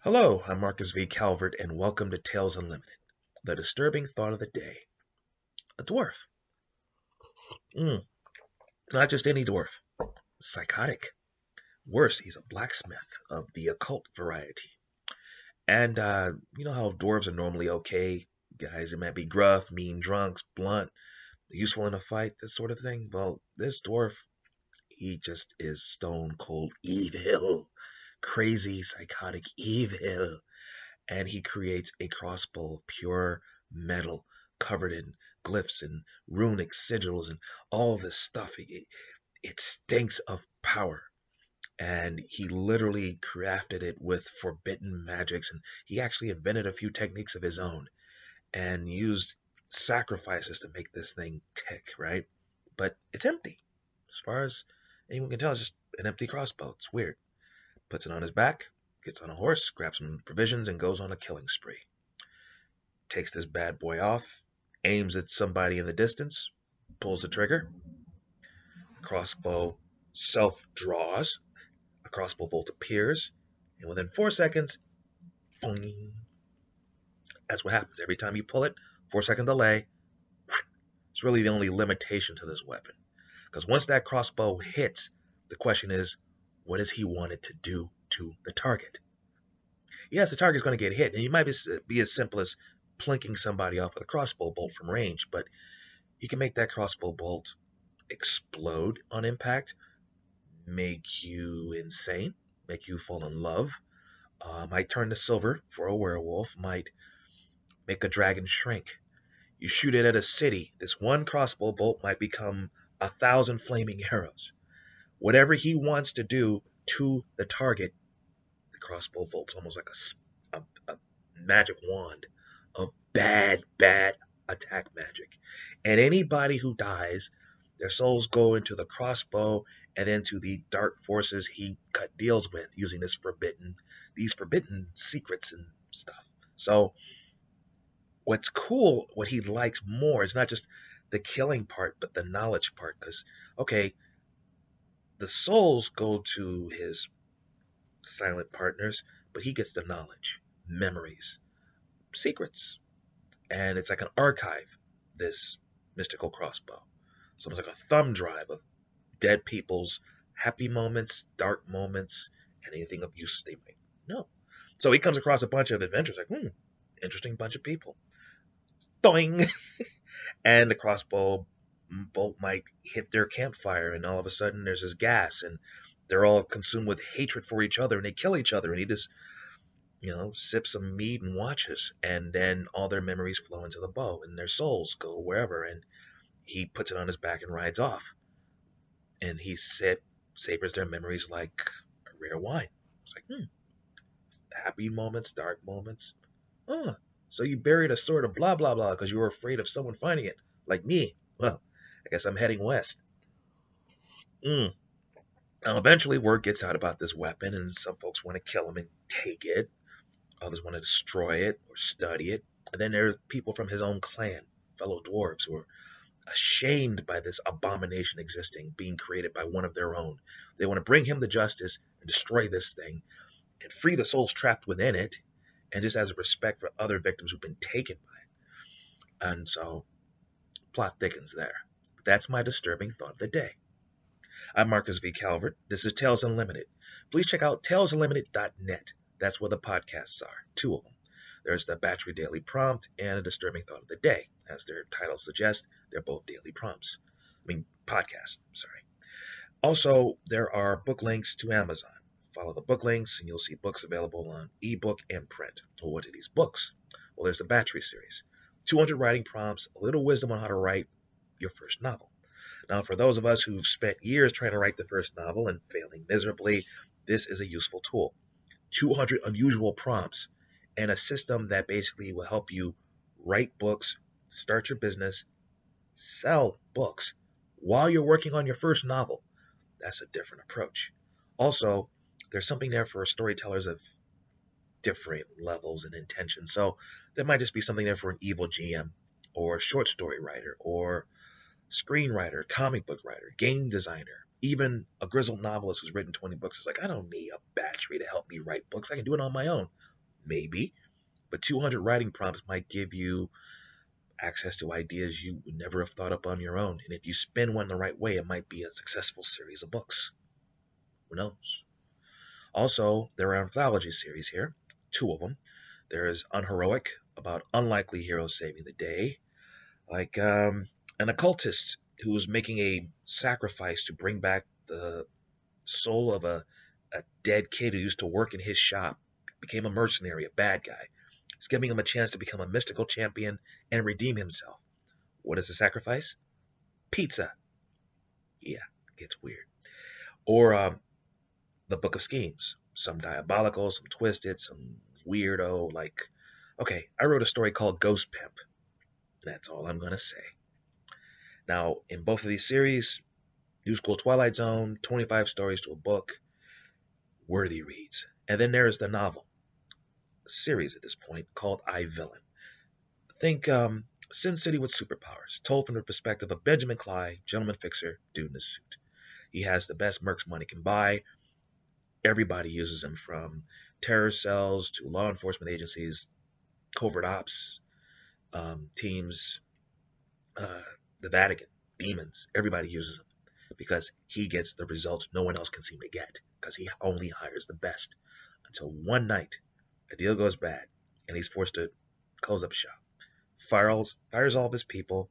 Hello, I'm Marcus V. Calvert, and welcome to Tales Unlimited, the disturbing thought of the day. A dwarf. Mm, Not just any dwarf. Psychotic. Worse, he's a blacksmith of the occult variety. And you know how dwarves are normally okay? Guys, it might be gruff, mean drunks, blunt, useful in a fight, this sort of thing. Well, this dwarf, he just is stone cold evil. Crazy, psychotic evil. And he creates a crossbow of pure metal covered in glyphs and runic sigils and all this stuff. It stinks of power. And he literally crafted it with forbidden magics. And he actually invented a few techniques of his own and used sacrifices to make this thing tick, right? But it's empty. As far as anyone can tell, it's just an empty crossbow. It's weird. Puts it on his back, gets on a horse, grabs some provisions, and goes on a killing spree. Takes this bad boy off, aims at somebody in the distance, pulls the trigger. The crossbow self-draws. A crossbow bolt appears, and within 4 seconds, boing. That's what happens. Every time you pull it, 4-second delay. It's really the only limitation to this weapon. Because once that crossbow hits, the question is, what does he want it to do to the target? Yes, the target's going to get hit, and you might be as simple as plinking somebody off with a crossbow bolt from range, but he can make that crossbow bolt explode on impact, make you insane, make you fall in love, might turn to silver for a werewolf, might make a dragon shrink. You shoot it at a city, this one crossbow bolt might become 1,000 flaming arrows. Whatever he wants to do to the target, the crossbow bolt's almost like a magic wand of bad attack magic. And anybody who dies, their souls go into the crossbow and into the dark forces he cut deals with using these forbidden secrets and stuff. So what's cool, what he likes more is not just the killing part, but the knowledge part. Because, okay, the souls go to his silent partners, but he gets the knowledge, memories, secrets. And it's like an archive, this mystical crossbow. So it's like a thumb drive of dead people's happy moments, dark moments, and anything of use they might know. So he comes across a bunch of adventures like, interesting bunch of people. Doing! And the crossbow bolt might hit their campfire, and all of a sudden there's this gas, and they're all consumed with hatred for each other, and they kill each other, and he just sips some mead and watches, and then all their memories flow into the bow, and their souls go wherever, and he puts it on his back and rides off. And he savors their memories like a rare wine. It's like, happy moments, dark moments. Oh, so you buried a sword of blah, blah, blah because you were afraid of someone finding it, like me. Well, I guess I'm heading west. Now, eventually word gets out about this weapon, and some folks want to kill him and take it. Others want to destroy it or study it. And then there's people from his own clan, fellow dwarves, who are ashamed by this abomination existing, being created by one of their own. They want to bring him to justice and destroy this thing and free the souls trapped within it, and just as a respect for other victims who've been taken by it. And so, plot thickens there. That's my disturbing thought of the day. I'm Marcus V. Calvert. This is Tales Unlimited. Please check out talesunlimited.net. That's where the podcasts are, 2 of them. There's the Battery Daily Prompt and a Disturbing Thought of the Day. As their titles suggest, they're both daily prompts. Podcasts, sorry. Also, there are book links to Amazon. Follow the book links and you'll see books available on ebook and print. Well, what are these books? Well, there's the Battery series. 200 writing prompts, a little wisdom on how to write your first novel. Now, for those of us who've spent years trying to write the first novel and failing miserably, this is a useful tool. 200 unusual prompts and a system that basically will help you write books, start your business, sell books while you're working on your first novel. That's a different approach. Also, there's something there for storytellers of different levels and intentions. So there might just be something there for an evil GM or short story writer or screenwriter, comic book writer, game designer, even a grizzled novelist who's written 20 books is like, I don't need a battery to help me write books. I can do it on my own. Maybe. But 200 writing prompts might give you access to ideas you would never have thought up on your own. And if you spin one the right way, it might be a successful series of books. Who knows? Also, there are anthology series here, 2 of them. There is Unheroic, about unlikely heroes saving the day, like an occultist who was making a sacrifice to bring back the soul of a dead kid who used to work in his shop, became a mercenary, a bad guy. It's giving him a chance to become a mystical champion and redeem himself. What is the sacrifice? Pizza. Yeah, it gets weird. Or the Book of Schemes. Some diabolical, some twisted, some weirdo. Like, okay, I wrote a story called Ghost Pimp. That's all I'm going to say. Now, in both of these series, New School Twilight Zone, 25 stories to a book, worthy reads. And then there is the novel, a series at this point, called I, Villain. Think Sin City with superpowers, told from the perspective of Benjamin Clyde, gentleman fixer, dude in a suit. He has the best mercs money can buy. Everybody uses them, from terror cells to law enforcement agencies, covert ops teams, the Vatican, demons. Everybody uses him because he gets the results no one else can seem to get, because he only hires the best. Until one night, a deal goes bad, and he's forced to close up shop. Fires all of his people,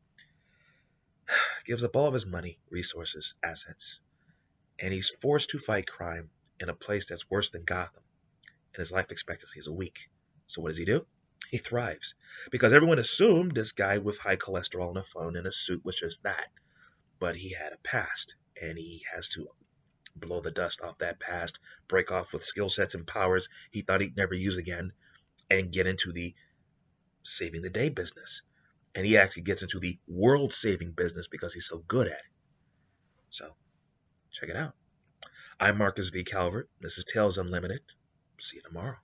gives up all of his money, resources, assets, and he's forced to fight crime in a place that's worse than Gotham, and his life expectancy is a week. So what does he do? He thrives, because everyone assumed this guy with high cholesterol on a phone in a suit was just that. But he had a past, and he has to blow the dust off that past, break off with skill sets and powers he thought he'd never use again, and get into the saving the day business. And he actually gets into the world-saving business because he's so good at it. So, check it out. I'm Marcus V. Calvert. This is Tales Unlimited. See you tomorrow.